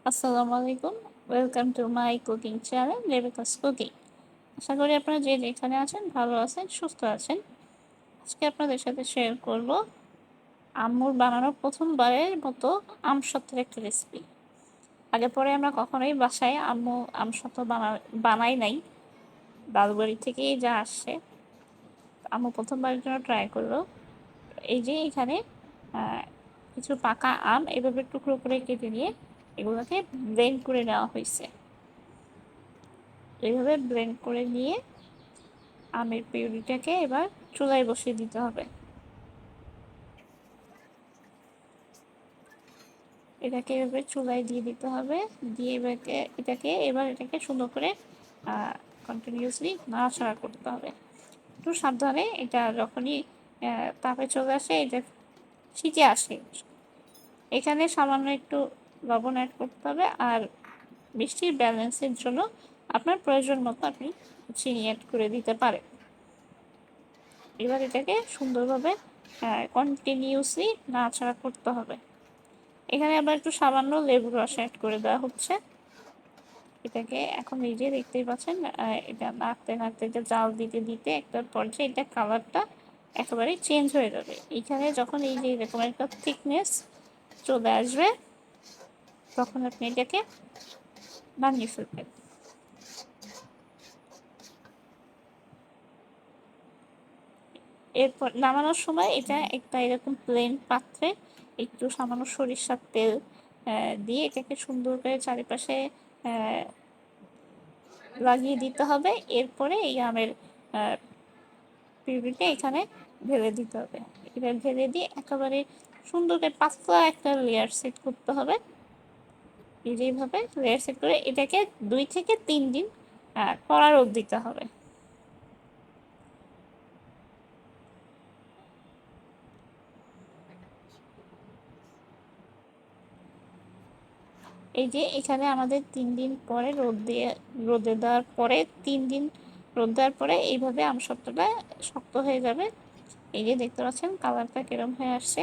আসসালামু আলাইকুম। Welcome to my cooking channel Rebecca's cooking. আশা করি আপনারা যে যেখানে আছেন ভালো আছেন, সুস্থ আছেন। আজকে আপনাদের সাথে শেয়ার করব আম্মুর বানানো প্রথমবারের মতো আমসত্ত্বের একটা রেসিপি। আগে পরে আমরা কখনোই বাসায় আম্মু আমসত্ত্ব বানাই নাই, দাদুবাড়ি থেকেই যা আসছে। আম্মু প্রথমবারের জন্য ট্রাই করলো। এই যে এখানে কিছু পাকা আম এভাবে টুকরো করে কেটে নিয়ে এগুলোকে ব্লেন্ড করে নেওয়া হয়েছে। এইভাবে ব্লেন্ড করে নিয়ে আমের পিউরিটাকে এবার চুলায় বসিয়ে দিতে হবে। এটাকে এভাবে চুলায় দিয়ে দিতে হবে, দিয়ে এটাকে সুন্দর করে কন্টিনিউয়াসলি নাড়াচাড়া করতে হবে। একটু সাবধানে, এটা যখনই তাপে চলে আসে, এটা সিজে আসে, এখানে সামান্য একটু লবণ অ্যাড করতে হবে। আর মিষ্টির ব্যালেন্সের জন্য আপনার প্রয়োজন মতো আপনি চিনি অ্যাড করে দিতে পারেন। এবার এটাকে সুন্দরভাবে কন্টিনিউসলি নাড়াচাড়া করতে হবে। এখানে আবার একটু সামান্য লেবুর রস অ্যাড করে দেওয়া হচ্ছে। এটাকে এখন নিজে দেখতেই পাচ্ছেন, এটা নাড়তে নাড়তে, এটা জাল দিতে দিতে একটা পর্যায়ে এটা কালারটা একেবারে চেঞ্জ হয়ে যাবে। এখানে যখন এই যে এরকম একটা থিকনেস চলে আসবে, তখন আপনি এটাকে নামিয়ে ফেলবেন। এরপর নামানোর সময় এটা একটা এরকম প্লেন পাত্রে একটু সামান্য সরিষার তেল দিয়ে এটাকে সুন্দর করে চারিপাশে লাগিয়ে দিতে হবে। এরপরে এই আমের পিউরিটা এখানে ঢেলে দিতে হবে। এটা ঢেলে দিয়ে একেবারে সুন্দর করে পাতলা একটা লেয়ার সেট করতে হবে। যেভাবে লেয়ার সেট করে এটাকে 2 থেকে 3 দিন কড়া রোদ দিতে হবে। এই যে এখানে আমাদের 3 দিন পরে রোদে দেওয়ার পরে 3 দিন রোদ দেওয়ার পরে এইভাবে আমসত্ত্বটা শক্ত হয়ে যাবে। এই যে দেখতে পাচ্ছেন কালারটা কিরম হয়ে আসছে।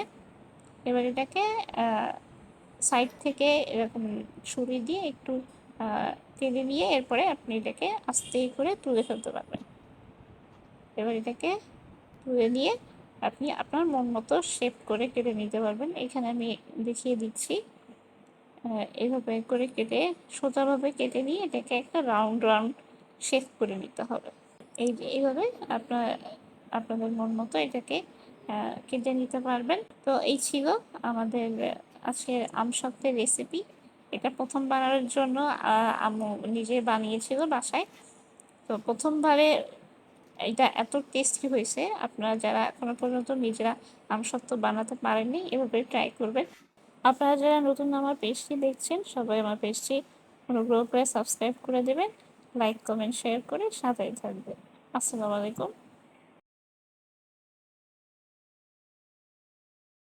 এবার এটাকে সাইড থেকে এরকম ছুরি দিয়ে একটু টেনে নিয়ে এরপরে আপনি এটাকে আস্তে করে তুলে ফেলতে পারবেন। এবার এটাকে তুলে নিয়ে আপনি আপনার মন মতো শেপ করে কেটে নিতে পারবেন। এখানে আমি দেখিয়ে দিচ্ছি। এইভাবে করে কেটে সোজাভাবে কেটে নিয়ে এটাকে একটা রাউন্ড শেপ করে নিতে হবে। এইভাবে আপনাদের মন মতো এটাকে কেটে নিতে পারবেন। তো এই ছিল আমাদের আজকের আমসত্ত্বের রেসিপি। এটা প্রথম বানানোর জন্য আম্মু নিজে বানিয়েছিল বাসায়। তো প্রথমবারে এটা এত টেস্টি হয়েছে, আপনারা যারা এখনো পর্যন্ত নিজেরা আমসত্ত্ব বানাতে পারেননি, এভাবে ট্রাই করবেন। আপনারা যারা নতুন আমার পেজটি দেখছেন, সবাই আমার পেজটি অনুগ্রহ করে সাবস্ক্রাইব করে দেবেন, লাইক কমেন্ট শেয়ার করে সাথেই থাকবেন। আসসালামু আলাইকুম।